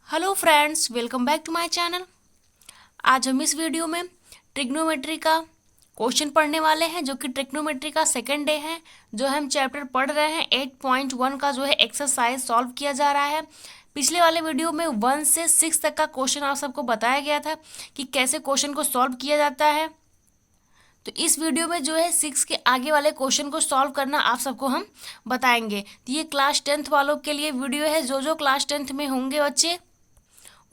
Hello friends, welcome back to my channel. आज हम इस वीडियो में ट्रिग्नोमेट्री का क्वेश्चन पढ़ने वाले हैं, जो कि ट्रिग्नोमेट्री का सेकंड डे है। जो हम चैप्टर पढ़ रहे हैं 8.1 का जो है एक्सरसाइज सॉल्व किया जा रहा है। पिछले वाले वीडियो में 1 से 6 तक का क्वेश्चन आप सबको बताया गया था कि कैसे क्वेश्चन को सॉल्व किया जाता है। तो इस वीडियो में जो है 6 के आगे वाले क्वेश्चन को सॉल्व करना आप सबको हम बताएंगे। तो ये क्लास 10th वालों के लिए वीडियो है। जो क्लास 10th में होंगे बच्चे,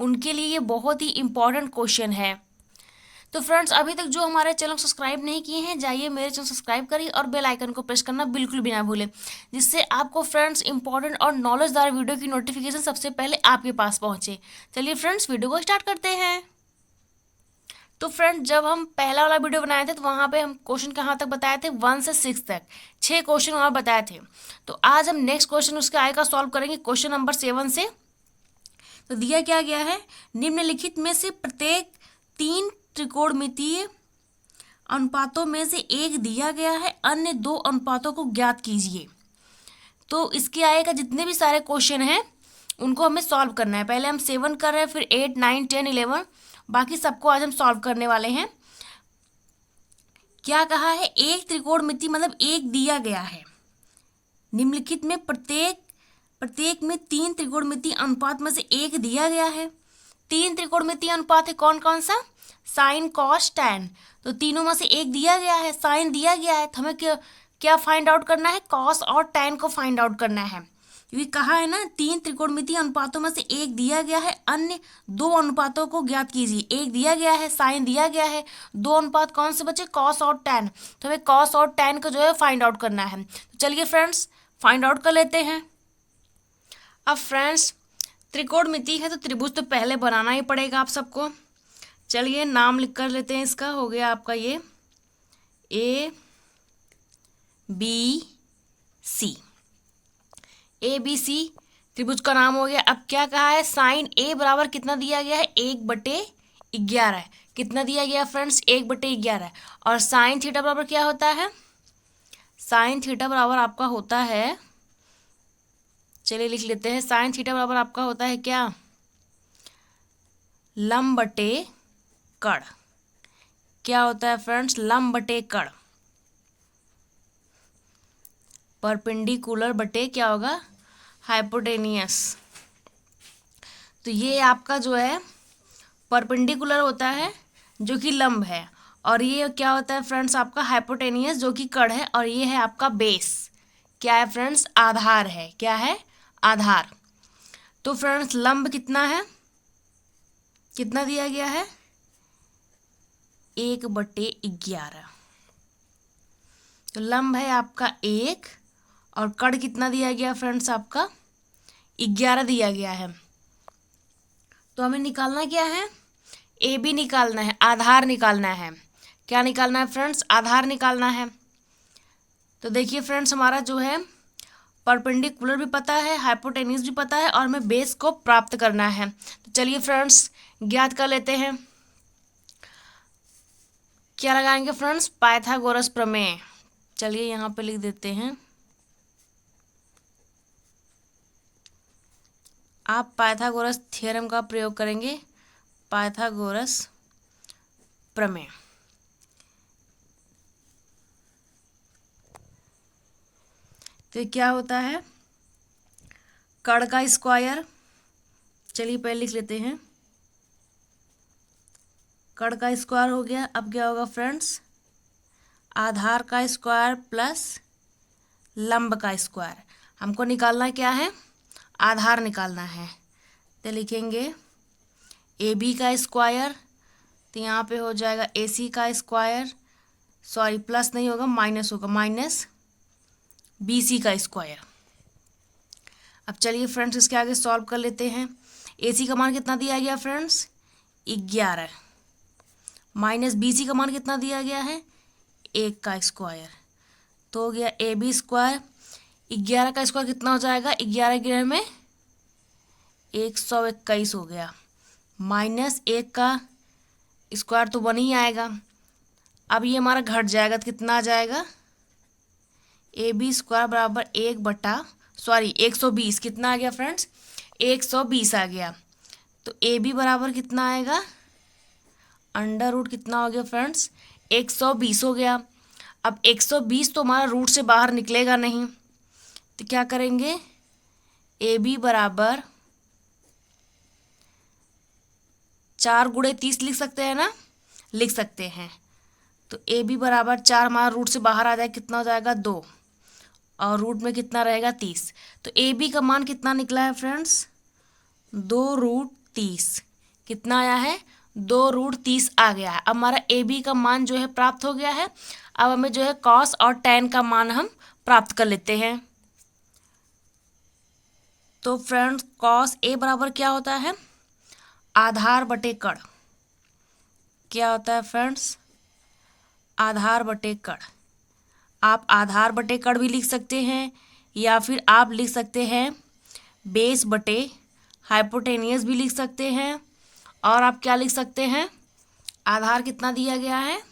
उनके लिए ये बहुत ही इंपॉर्टेंट क्वेश्चन है। तो फ्रेंड्स, अभी तक जो हमारे चैनल सब्सक्राइब नहीं किए हैं, जाइए मेरे चैनल सब्सक्राइब करिए और बेल आइकन को प्रेस करना बिल्कुल भी ना भूलें, जिससे आपको फ्रेंड्स इंपॉर्टेंट और नॉलेजदार वीडियो की नोटिफिकेशन सबसे पहले आपके पास पहुंचे। चलिए फ्रेंड्स, वीडियो को स्टार्ट करते हैं। तो फ्रेंड्स, जब हम पहला वाला वीडियो बनाए थे तो वहाँ पे हम क्वेश्चन कहाँ तक बताए थे, 1 से 6 तक 6 क्वेश्चन और बताए थे। तो आज हम नेक्स्ट क्वेश्चन उसके आगे का सॉल्व करेंगे, क्वेश्चन नंबर 7 से। तो दिया क्या गया है, निम्नलिखित में से प्रत्येक 3 त्रिकोणमितीय अनुपातों में से एक दिया गया है, अन्य 2 अनुपातों को ज्ञात कीजिए। तो इसके आगे का जितने भी सारे क्वेश्चन हैं उनको हमें सॉल्व करना है। पहले हम 7 कर रहे हैं, फिर 8, 9, 10, 11, बाकी सबको आज हम सॉल्व करने वाले हैं। क्या कहा है, एक त्रिकोणमिति मतलब एक दिया गया है, निम्नलिखित में प्रत्येक में 3 त्रिकोणमितीय अनुपात में से एक दिया गया है। 3 त्रिकोणमितीय अनुपात है, कौन कौन सा, साइन कॉस टैन। तो तीनों में से एक दिया गया है, साइन दिया गया है, तो हमें क्या फाइंड आउट करना है, कॉस और टैन को फाइंड आउट करना है। क्योंकि कहा है ना, 3 त्रिकोणमितीय अनुपातों में से एक दिया गया है, अन्य 2 अनुपातों को ज्ञात कीजिए। एक दिया गया है, साइन दिया गया है, 2 अनुपात कौन से बचे, कॉस और टैन। तो हमें कॉस और टैन को जो है फाइंड आउट करना है। तो चलिए फ्रेंड्स, फाइंड आउट कर लेते हैं। अब फ्रेंड्स, त्रिकोणमिति है तो त्रिभुज तो पहले बनाना ही पड़ेगा आप सबको। चलिए नाम लिख कर लेते हैं इसका। हो गया आपका ये ABC। ABC त्रिभुज का नाम हो गया। अब क्या कहा है, साइन A बराबर कितना दिया गया है, 1/11। कितना दिया गया फ्रेंड्स, 1/11। और साइन थीटा बराबर क्या होता है, साइन थीटा बराबर आपका होता है, चलिए लिख लेते हैं, साइन थीटा बराबर आपका होता है क्या, लंब बटे कड़। क्या होता है फ्रेंड्स, लंब बटे कड़। परपेंडिकुलर बटे क्या होगा, हाइपोटेनियस। तो ये आपका जो है परपेंडिकुलर होता है जो कि लंब है, और ये क्या होता है फ्रेंड्स आपका हाइपोटेनियस जो कि कड़ है, और ये है आपका बेस। क्या है फ्रेंड्स, आधार है। क्या है, आधार। तो फ्रेंड्स लंब कितना है, कितना दिया गया है, 1/11। तो लंब है आपका 1, और कड़ कितना दिया गया फ्रेंड्स आपका 11 दिया गया है। तो हमें निकालना क्या है, AB निकालना है, आधार निकालना है। क्या निकालना है फ्रेंड्स, आधार निकालना है। तो देखिए फ्रेंड्स, हमारा जो है परपेंडिकुलर भी पता है, हाइपोटेन्यूज भी पता है, और हमें बेस को प्राप्त करना है। तो चलिए फ्रेंड्स ज्ञात कर लेते हैं। क्या लगाएंगे फ्रेंड्स, पाइथागोरस प्रमेय। चलिए यहाँ पे लिख देते हैं, आप पाइथागोरस थ्योरम का प्रयोग करेंगे, पाइथागोरस प्रमेय। तो क्या होता है, कड़ का स्क्वायर। चलिए पहले लिख लेते हैं, कड़ का स्क्वायर हो गया। अब क्या होगा फ्रेंड्स, आधार का स्क्वायर प्लस लंब का स्क्वायर। हमको निकालना क्या है, आधार निकालना है। तो लिखेंगे AB का स्क्वायर, तो यहाँ पे हो जाएगा AC का स्क्वायर, सॉरी प्लस नहीं होगा, माइनस होगा, माइनस BC का स्क्वायर। अब चलिए फ्रेंड्स इसके आगे सॉल्व कर लेते हैं। AC का मान कितना दिया गया फ्रेंड्स, 11, माइनस BC का मान कितना दिया गया है, 1 का स्क्वायर। तो हो गया AB स्क्वायर, 11 का स्क्वायर कितना हो जाएगा, 11 11 में 121 हो गया, माइनस 1 का स्क्वायर तो 1 ही आएगा। अब ये हमारा घट जाएगा, तो कितना आ जाएगा, AB स्क्वायर बराबर 1/120। कितना आ गया फ्रेंड्स, 120 आ गया। तो ए बी बराबर कितना आएगा, अंडर रूट कितना हो गया फ्रेंड्स, 120 हो गया। अब 120 तो हमारा रूट से बाहर निकलेगा नहीं, तो क्या करेंगे, ए बी बराबर 4 गुणे 30 लिख सकते हैं ना, लिख सकते हैं। तो ए बी बराबर 4 हमारा रूट से बाहर आ जाए, कितना हो जाएगा 2, और रूट में कितना रहेगा 30। तो ए बी का मान कितना निकला है फ्रेंड्स, 2√30। कितना आया है, 2√30 आ गया है। अब हमारा ए बी का मान जो है प्राप्त हो गया है। अब हमें जो है कॉस और टैन का मान हम प्राप्त कर लेते हैं। तो फ्रेंड्स कॉस ए बराबर क्या होता है, आधार बटे कड़। क्या होता है फ्रेंड्स, आधार बटे कड़। आप आधार बटे कड़ भी लिख सकते हैं, या फिर आप लिख सकते हैं बेस बटे हाइपोटेनियस भी लिख सकते हैं। और आप क्या लिख सकते हैं, आधार कितना दिया गया है,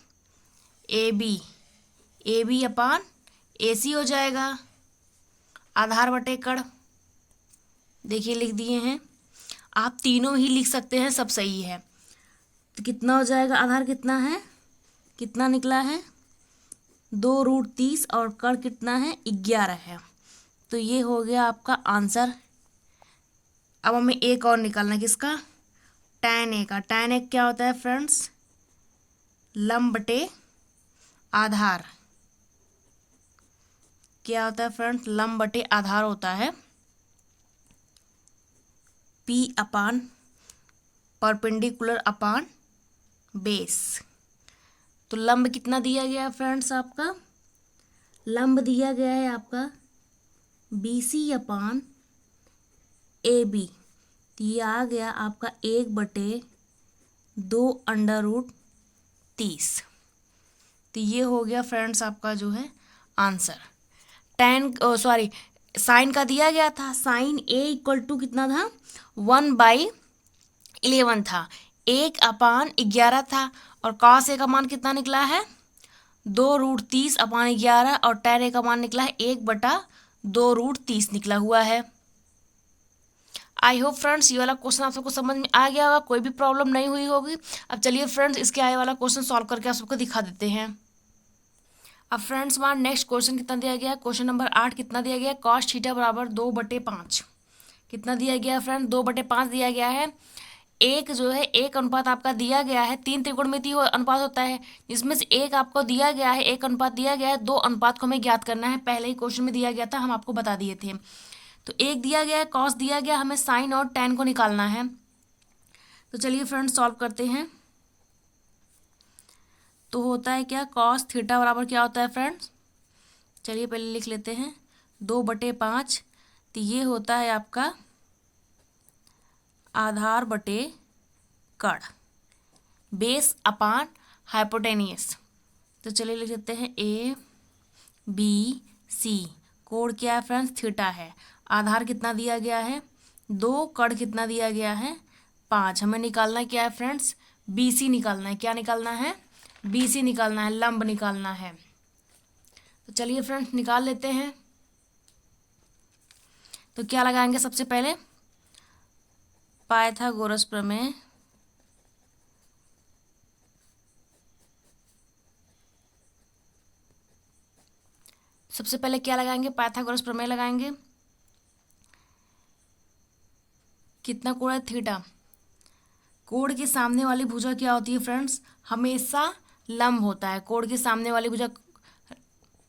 ए बी अपान ए सी हो जाएगा, आधार बटे कड़। देखिए लिख दिए हैं। आप तीनों ही लिख सकते हैं, सब सही है। तो कितना हो जाएगा, आधार कितना है, कितना निकला है, 2√30, और कड़ कितना है, 11 है। तो ये हो गया आपका आंसर। अब हमें एक और निकालना है, किसका, tan ए का। tan ए क्या होता है फ्रेंड्स, लंब बटे आधार। क्या होता है फ्रेंड्स, लंब बटे आधार होता है, P अपान परपेंडिकुलर अपान बेस। तो लंब कितना दिया गया है फ्रेंड्स, आपका लंब दिया गया है आपका BC अपान AB। तो ये आ गया आपका 1/2 √30। तो ये हो गया फ्रेंड्स आपका जो है आंसर। साइन का दिया गया था, साइन A इक्वल टू कितना था, 1/11 था, 1/11 था। और कॉस ए का मान कितना निकला है, 2√30/11, और tan ए का मान निकला है 1/2√30 निकला हुआ है। आई होप फ्रेंड्स ये वाला क्वेश्चन आप सबको समझ में आ गया होगा, कोई भी प्रॉब्लम नहीं हुई होगी। अब चलिए फ्रेंड्स इसके आगे वाला क्वेश्चन सॉल्व करके आप सबको दिखा देते हैं। अब फ्रेंड्स हमारा नेक्स्ट क्वेश्चन कितना दिया गया है, क्वेश्चन नंबर 8 कितना दिया गया है, cos थीटा बराबर 2/5। कितना दिया गया है फ्रेंड, 2/5 दिया गया है। एक जो है एक अनुपात आपका दिया गया है, 3 त्रिकोणमितीय अनुपात होता है, जिसमें से एक आपको दिया गया है, एक अनुपात दिया गया है, 2 अनुपात को हमें ज्ञात करना है। पहले ही क्वेश्चन में दिया गया था, हम आपको बता दिए थे। तो एक दिया गया है, कॉस दिया गया, हमें साइन और टैन को निकालना है। तो चलिए फ्रेंड्स सॉल्व करते हैं। तो होता है क्या, कॉस थीटा बराबर क्या होता है फ्रेंड्स, चलिए पहले लिख लेते हैं, 2/5। तो ये होता है आपका आधार बटे कड़, बेस अपान हाइपोटेनियस। तो चलिए लिख देते हैं ABC। कोण क्या है फ्रेंड्स, थीटा है। आधार कितना दिया गया है, 2, कड़ कितना दिया गया है, 5। हमें निकालना क्या है फ्रेंड्स, BC निकालना है। क्या निकालना है, BC निकालना है, लंब निकालना है। तो चलिए फ्रेंड्स निकाल लेते हैं। तो क्या लगाएंगे, सबसे पहले पाइथागोरस प्रमेय। सबसे पहले क्या लगाएंगे, पाइथागोरस प्रमेय लगाएंगे। कितना कोण है, थीटा। कोण के सामने वाली भुजा क्या होती है फ्रेंड्स, हमेशा लंब होता है। कोण के सामने वाली भुजा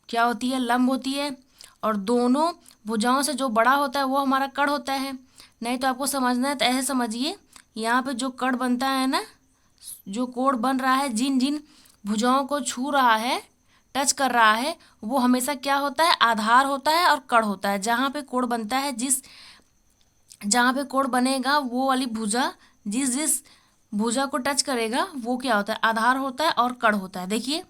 क्या होती है, लंब होती है। और दोनों भुजाओं से जो बड़ा होता है वो हमारा कड़ होता है। नहीं तो आपको समझना है तो ऐसे समझिए, यहाँ पे जो कड़ बनता है ना, जो कोण बन रहा है, जिन जिन भुजाओं को छू रहा है, टच कर रहा है, वो हमेशा क्या होता है, आधार होता है और कड़ होता है। जहाँ पे कोण बनता है, जहाँ पे कोण बनेगा वो वाली भुजा जिस भुजा को टच करेगा वो क्या होता है, आधार होता है और कड़ होता है। देखिए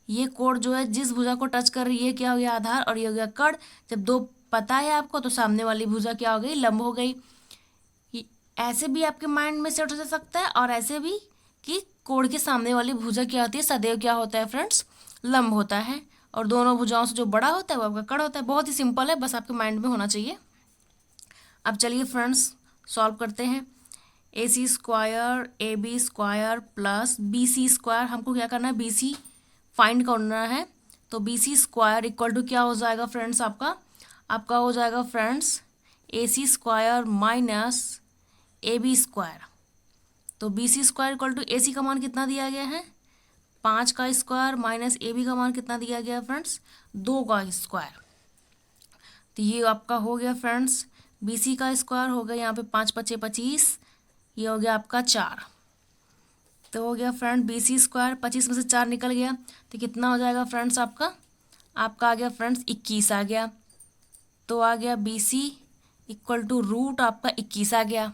ये कोण जो है जिस भुजा को टच कर रही है, क्या हो गया, आधार, और ये हो गया कड़। जब 2 पता है आपको तो सामने वाली भुजा क्या हो गई, लंब हो गई। ऐसे भी आपके माइंड में सेट हो सकता है, और ऐसे भी कि कोण के सामने वाली भुजा क्या होती है, सदैव क्या होता है फ्रेंड्स, लंब होता है। और दोनों भुजाओं से जो बड़ा होता है वो आपका कड़ होता है। बहुत ही सिंपल है, बस आपके माइंड में होना चाहिए। अब चलिए फ्रेंड्स सॉल्व करते हैं। AC square AB square plus BC square, हमको क्या करना है, BC फाइंड करना है। तो BC स्क्वायर इक्वल टू क्या हो जाएगा फ्रेंड्स, आपका हो जाएगा friends AC square minus AB square. तो BC square equal to AC का मान कितना दिया गया है, 5 का स्क्वायर माइनस AB का मान कितना दिया गया है फ्रेंड्स, 2 का स्क्वायर। तो ये आपका हो गया फ्रेंड्स BC का स्क्वायर हो गया, यहाँ पे 5 × 5 = 25, ये हो गया आपका 4। तो हो गया फ्रेंड BC स्क्वायर, 25 में से 4 निकल गया तो कितना हो जाएगा फ्रेंड्स, आपका आ गया फ्रेंड्स 21 आ गया। तो आ गया BC इक्वल टू रूट आपका 21 आ गया।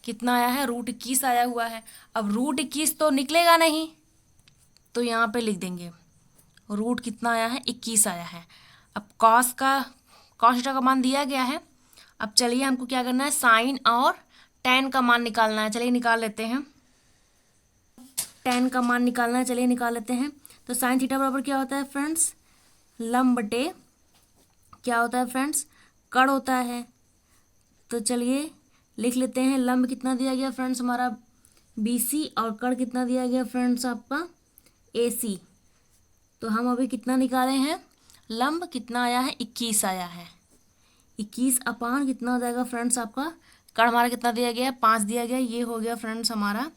कितना आया है, रूट 21 आया हुआ है। अब रूट 21 तो निकलेगा नहीं, तो यहाँ पे लिख देंगे रूट कितना आया है, 21 आया है। अब कॉस थीटा का मान दिया गया है। अब चलिए हमको क्या करना है, साइन और टेन का मान निकालना है। चलिए निकाल लेते हैं, टेन का मान निकालना है, चलिए निकाल लेते हैं। तो साइन थीटा बराबर क्या होता है फ्रेंड्स, लंब बटे क्या होता है फ्रेंड्स, कड़ होता है। तो चलिए लिख लेते हैं, लंब कितना दिया गया फ्रेंड्स हमारा BC और कड़ कितना दिया गया फ्रेंड्स आपका AC। तो हम अभी कितना निकाले हैं, लंब कितना आया है, 21 आया है। 21 अपान कितना हो जाएगा फ्रेंड्स आपका, कड़ हमारा कितना दिया गया है, 5 दिया गया। ये हो गया फ्रेंड्स हमारा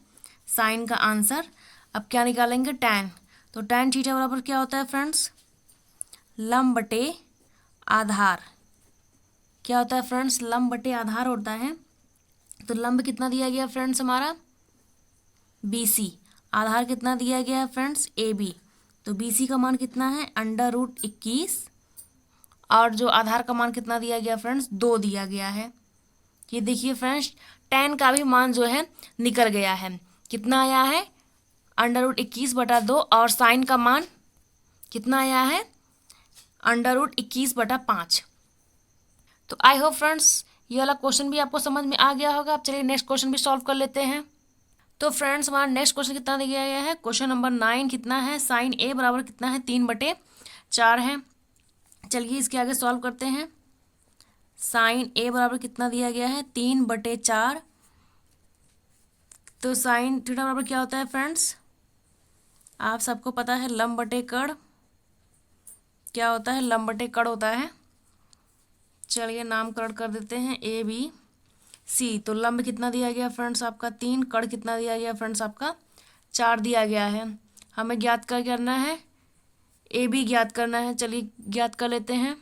साइन का आंसर। अब क्या निकालेंगे, टैन। तो टैन थीटा बराबर क्या होता है फ्रेंड्स, लंब बटे आधार। क्या होता है फ्रेंड्स, लंब बटे आधार होता है। तो लंब कितना दिया गया फ्रेंड्स हमारा BC, आधार कितना दिया गया है फ्रेंड्स AB। तो BC का मान कितना है, √21, और जो आधार का मान कितना दिया गया फ्रेंड्स, 2 दिया गया है। ये देखिए फ्रेंड्स टैन का भी मान जो है निकल गया है। कितना आया है, √21/2, और साइन का मान कितना आया है, √21/5। तो आई होप फ्रेंड्स ये वाला क्वेश्चन भी आपको समझ में आ गया होगा। अब चलिए नेक्स्ट क्वेश्चन भी सॉल्व कर लेते हैं। तो फ्रेंड्स हमारा नेक्स्ट क्वेश्चन कितना दिया गया है, क्वेश्चन नंबर 9 कितना है, साइन A बराबर कितना है, 3/4 है। चलिए इसके आगे सॉल्व करते हैं। साइन A बराबर कितना दिया गया है, 3/4। तो साइन थीटा बराबर क्या होता है फ्रेंड्स, आप सबको पता है, लंब बटे कड़। क्या होता है, लंब बटे कड़ होता है। चलिए नामकरण कर देते हैं ABC। तो लंब कितना दिया गया फ्रेंड्स आपका 3, कड़ कितना दिया गया फ्रेंड्स आपका 4 दिया गया है। हमें ज्ञात करना है, AB ज्ञात करना है। चलिए ज्ञात कर लेते हैं।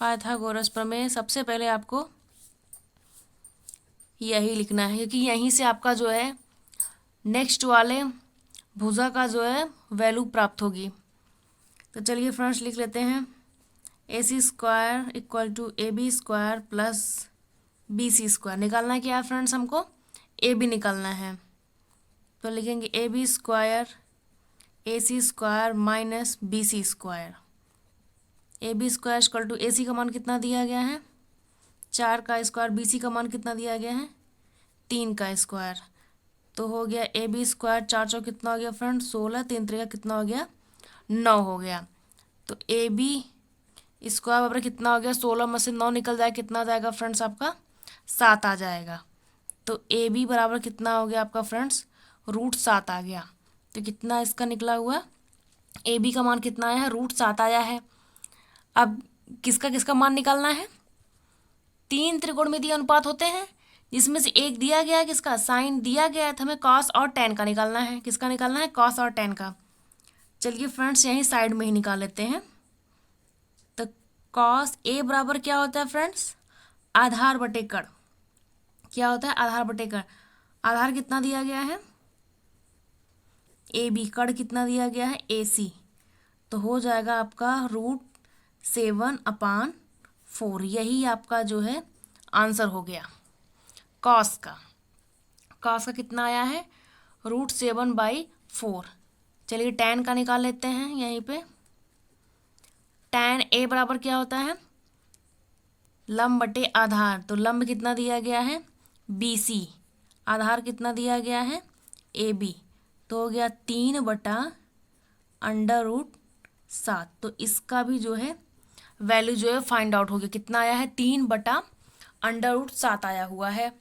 पाइथागोरस प्रमेय, सबसे पहले आपको यही लिखना है, क्योंकि यहीं से आपका जो है नेक्स्ट वाले भुजा का जो है वैल्यू प्राप्त होगी। तो चलिए फ्रेंड्स लिख लेते हैं, AC square equal to AB square plus BC square. निकालना क्या है फ्रेंड्स, हमको AB निकालना है। तो लिखेंगे AB square AC square minus BC square. AB square equal to AC का मान कितना दिया गया है, 4 का स्क्वायर, BC का मान कितना दिया गया है, 3 का स्क्वायर। तो हो गया AB स्क्वायर, 4 चौक कितना हो गया फ्रेंड 16, 3 त्रिका कितना हो गया 9 हो गया। तो AB स्क्वायर बराबर कितना हो गया, 16 में से 9 निकल जाए कितना आ जाएगा फ्रेंड्स आपका 7 आ जाएगा। तो AB बराबर कितना हो गया आपका फ्रेंड्स √7 आ गया। तो कितना इसका निकला हुआ, AB का मान कितना आया है, √7 आया है। अब किसका किसका मान निकालना है, 3 त्रिकोणमितीय अनुपात होते हैं जिसमें से एक दिया गया है किसका, साइन दिया गया है, तो हमें कॉस और टेन का निकालना है। किसका निकालना है, कॉस और टेन का। चलिए फ्रेंड्स यहीं साइड में ही निकाल लेते हैं। तो कॉस A बराबर क्या होता है फ्रेंड्स, आधार बटे कड़। क्या होता है, आधार बटे कड़। आधार कितना दिया गया है AB, कड़ कितना दिया गया है AC। तो हो जाएगा आपका √7/4। यही आपका जो है आंसर हो गया कॉस का। कॉस का कितना आया है √7/4। चलिए टैन का निकाल लेते हैं यहीं पे। टैन A बराबर क्या होता है, लंब बटे आधार। तो लंब कितना दिया गया है BC, आधार कितना दिया गया है AB। तो हो गया 3/√7। तो इसका भी जो है वैल्यू जो है फाइंड आउट हो गया। कितना आया है 3/√7 √7 आया हुआ है।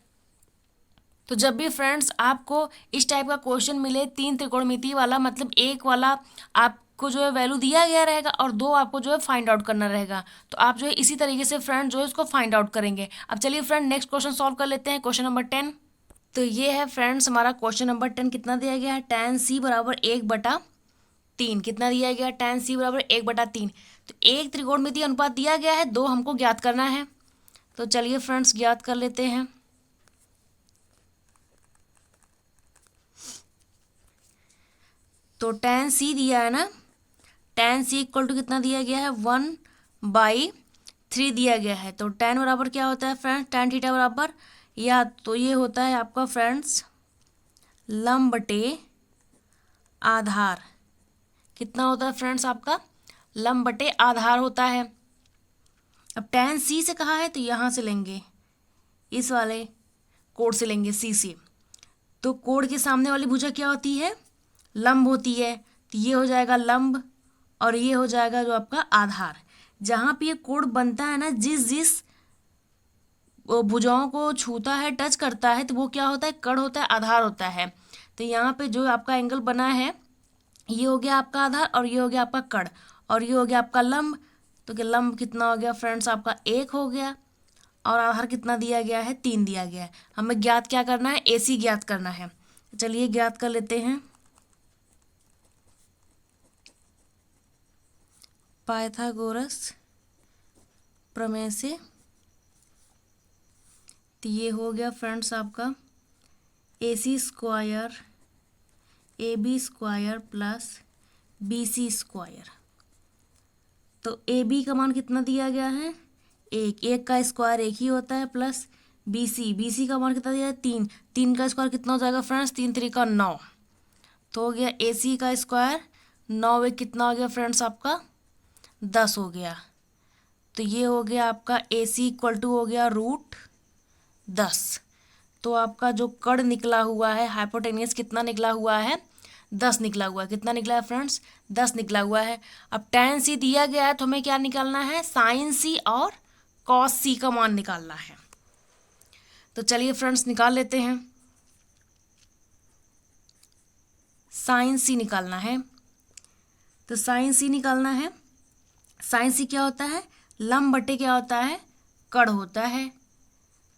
तो जब भी फ्रेंड्स आपको इस टाइप का क्वेश्चन मिले 3 त्रिकोणमिति वाला, मतलब एक वाला आपको जो है वैल्यू दिया गया रहेगा और 2 आपको जो है फाइंड आउट करना रहेगा, तो आप जो है इसी तरीके से फ्रेंड जो है इसको फाइंड आउट करेंगे। अब चलिए फ्रेंड नेक्स्ट क्वेश्चन सॉल्व कर लेते हैं, क्वेश्चन नंबर 10। तो ये है फ्रेंड्स हमारा क्वेश्चन नंबर 10। कितना दिया गया है? tan c बराबर 1/3। कितना दिया गया? tan c बराबर 1/3। तो एक त्रिकोणमिति अनुपात दिया गया है, 2 हमको ज्ञात करना है। तो चलिए फ्रेंड्स ज्ञात कर लेते हैं। तो tan c दिया है ना, tan c इक्वल टू कितना दिया गया है? 1/3 दिया गया है। तो tan बराबर क्या होता है फ्रेंड्स? tan थीटा बराबर, या तो ये होता है आपका फ्रेंड्स लंब बटे आधार। कितना होता है फ्रेंड्स आपका? लंब बटे आधार होता है। अब tan c से कहा है तो यहाँ से लेंगे, इस वाले कोण से लेंगे c से। तो कोण के सामने वाली भुजा क्या होती है? लंब होती है। तो ये हो जाएगा लंब और ये हो जाएगा जो आपका आधार। जहाँ पे ये कोण बनता है ना, जिस जिस भुजाओं को छूता है, टच करता है, तो वो क्या होता है? कण होता है, आधार होता है। तो यहाँ पे जो आपका एंगल बना है, ये हो गया आपका आधार और ये हो गया आपका कण और ये हो गया आपका लंब। तो क्या लंब कितना हो गया फ्रेंड्स आपका? 1 हो गया और आधार कितना दिया गया है? 3 दिया गया है। हमें ज्ञात क्या करना है? AC ज्ञात करना है। चलिए ज्ञात कर लेते हैं। पाइथागोरस प्रमेय से। तो ये हो गया फ्रेंड्स आपका AC² AB² प्लस BC²। तो AB का मान कितना दिया गया है? 1 का स्क्वायर 1 ही होता है, प्लस BC का मान कितना दिया है? 3 का स्क्वायर कितना हो जाएगा फ्रेंड्स? 3 3 का 9। तो हो गया AC का स्क्वायर 9 1 कितना हो गया फ्रेंड्स आपका? 10 हो गया। तो ये हो गया आपका AC इक्वल टू हो गया √10। तो आपका जो कण निकला हुआ है हाइपोटेनियस कितना निकला हुआ है? 10 निकला हुआ है। कितना निकला है फ्रेंड्स? 10 निकला हुआ है। अब tan c दिया गया है तो हमें क्या निकालना है? sin c और cos c का मान निकालना है। तो चलिए फ्रेंड्स निकाल लेते हैं। sin c निकालना है। तो sin c निकालना है। sin c क्या होता है? लंब बटे क्या होता है? कण होता है।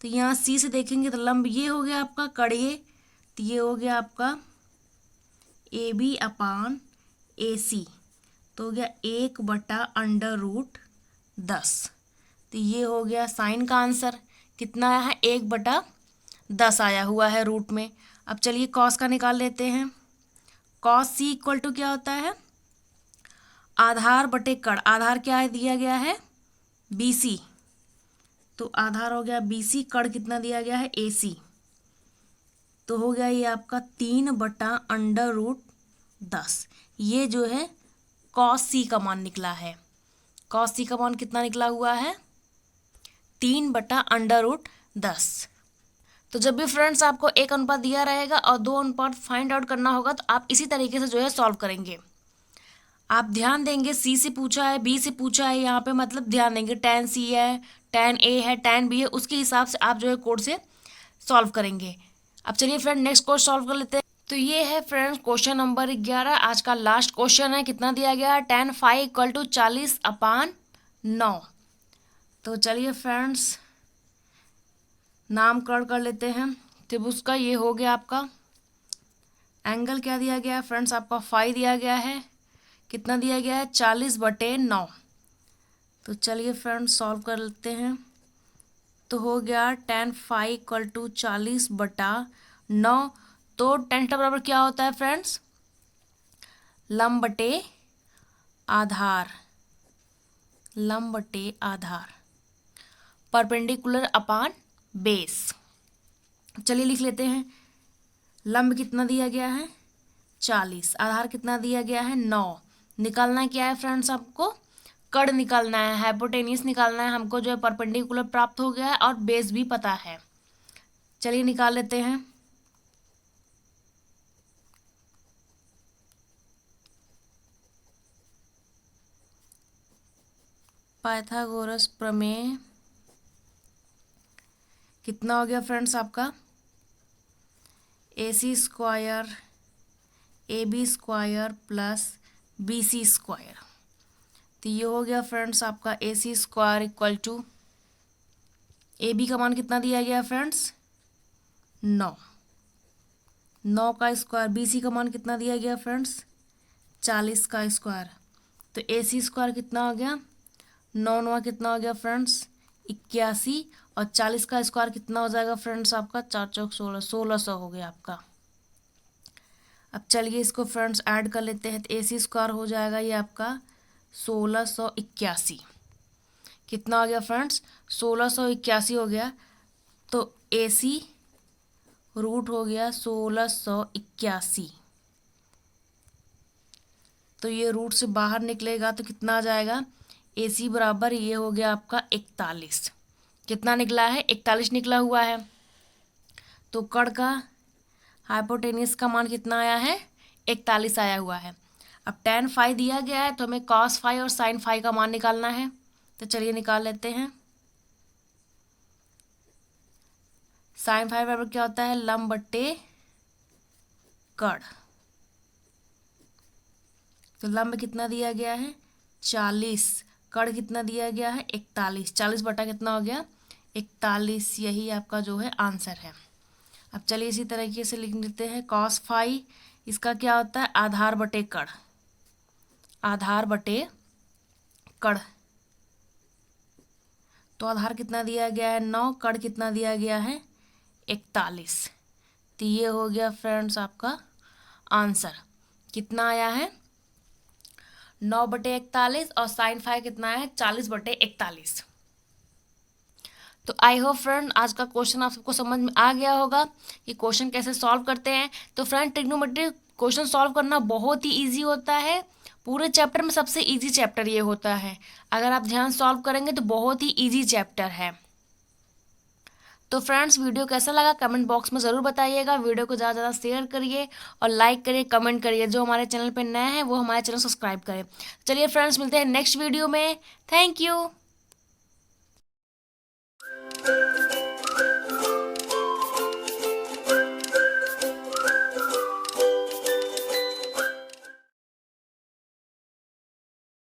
तो यहाँ c से देखेंगे तो लंब ये हो गया आपका, कण ये, तो ये हो गया आपका AB/AC। तो हो गया 1/√10। तो ये हो गया साइन का आंसर। कितना आया है? 1/10 आया हुआ है रूट में। अब चलिए कॉस का निकाल लेते हैं। cos c इक्वल टू क्या होता है? आधार बटे कण। आधार क्या दिया गया है? BC। तो आधार हो गया BC, कण कितना दिया गया है? AC। तो हो गया ये आपका 3/√10। ये जो है cos c का मान निकला है। cos c का मान कितना निकला हुआ है? 3/√10। तो जब भी फ्रेंड्स आपको एक अनुपात दिया रहेगा और 2 अनुपात फाइंड आउट करना होगा तो आप इसी तरीके से जो है सॉल्व करेंगे। आप ध्यान देंगे C से पूछा है, B से पूछा है, यहाँ पे मतलब ध्यान देंगे tan C है, tan A है, tan B है, उसके हिसाब से आप जो है कोड से सॉल्व करेंगे। अब चलिए फ्रेंड नेक्स्ट क्वेश्चन सॉल्व कर लेते हैं। तो ये है फ्रेंड्स क्वेश्चन नंबर 11, आज का लास्ट क्वेश्चन है। कितना दिया गया है? tan phi equal to 40/9। तो चलिए फ्रेंड्स नामकरण कर लेते हैं। त्रिभुज का ये हो गया आपका एंगल क्या दिया गया है फ्रेंड्स? आपका फाई दिया गया है। कितना दिया गया है? 40/9। तो चलिए फ्रेंड्स सॉल्व कर लेते हैं। तो हो गया tan phi इक्वल टू 40/9। तो tan थीटा बराबर क्या होता है फ्रेंड्स? लंब बटे आधार। लंब बटे आधार, परपेंडिकुलर अपान बेस। चलिए लिख लेते हैं। लंब कितना दिया गया है? 40। आधार कितना दिया गया है? 9। निकालना क्या है फ्रेंड्स आपको? कण निकालना है, हाइपोटेनियस निकालना है हमको, जो है परपेंडिकुलर प्राप्त हो गया है और बेस भी पता है। चलिए निकाल लेते हैं। पाइथागोरस प्रमेय कितना हो गया फ्रेंड्स आपका AC square AB square plus BC square. तो ये हो गया फ्रेंड्स आपका AC square equal to AB का मान कितना दिया गया फ्रेंड्स 9 का स्क्वायर, BC का मान कितना दिया गया फ्रेंड्स 40 का स्क्वायर। तो AC स्क्वायर कितना हो गया 9 कितना हो गया फ्रेंड्स 81 और 40 का स्क्वायर कितना हो जाएगा फ्रेंड्स आपका 4 चौक 1600 हो गया आपका। अब चलिए इसको फ्रेंड्स ऐड कर लेते हैं। तो AC स्क्वायर हो जाएगा ये आपका 1681। कितना हो गया फ्रेंड्स 1681 हो गया। तो AC रूट हो गया 1681। तो ये रूट से बाहर निकलेगा तो कितना आ जाएगा AC बराबर ये हो गया आपका 41। कितना निकला है 41 निकला हुआ है। तो कड़ का हाइपोटेन्यूस का मान कितना आया है 41 आया हुआ है। अब tan फाई दिया गया है तो हमें cos फाई और sin फाई का मान निकालना है। तो चलिए निकाल लेते हैं। sin फाई बराबर क्या होता है लंब बट्टे कड़। तो लंब कितना दिया गया है 40, कड़ कितना दिया गया है 41। 40 बटा कितना हो गया 41, यही आपका जो है आंसर है। अब चलिए इसी तरीके से लिख लेते हैं cos फाई, इसका क्या होता है आधार बटे कड़, आधार बटे कड़। तो आधार कितना दिया गया है 9, कड़ कितना दिया गया है 41। तो ये हो गया फ्रेंड्स आपका आंसर। कितना आया है 9/41 और sin फाई कितना है 40/41। तो आई होप फ्रेंड आज का क्वेश्चन आप सबको समझ में आ गया होगा कि क्वेश्चन कैसे सॉल्व करते हैं। तो फ्रेंड ट्रिग्नोमेट्री क्वेश्चन सॉल्व करना बहुत ही इजी होता है। पूरे चैप्टर में सबसे इजी चैप्टर ये होता है। अगर आप ध्यान सॉल्व करेंगे तो बहुत ही इजी चैप्टर है। तो फ्रेंड्स वीडियो कैसा लगा कमेंट बॉक्स में ज़रूर बताइएगा। वीडियो को ज़्यादा से ज़्यादा शेयर करिए और लाइक करिए, कमेंट करिए। जो हमारे चैनल पर नए हैं वो हमारे चैनल सब्सक्राइब करें। चलिए फ्रेंड्स मिलते हैं नेक्स्ट वीडियो में। Thank you.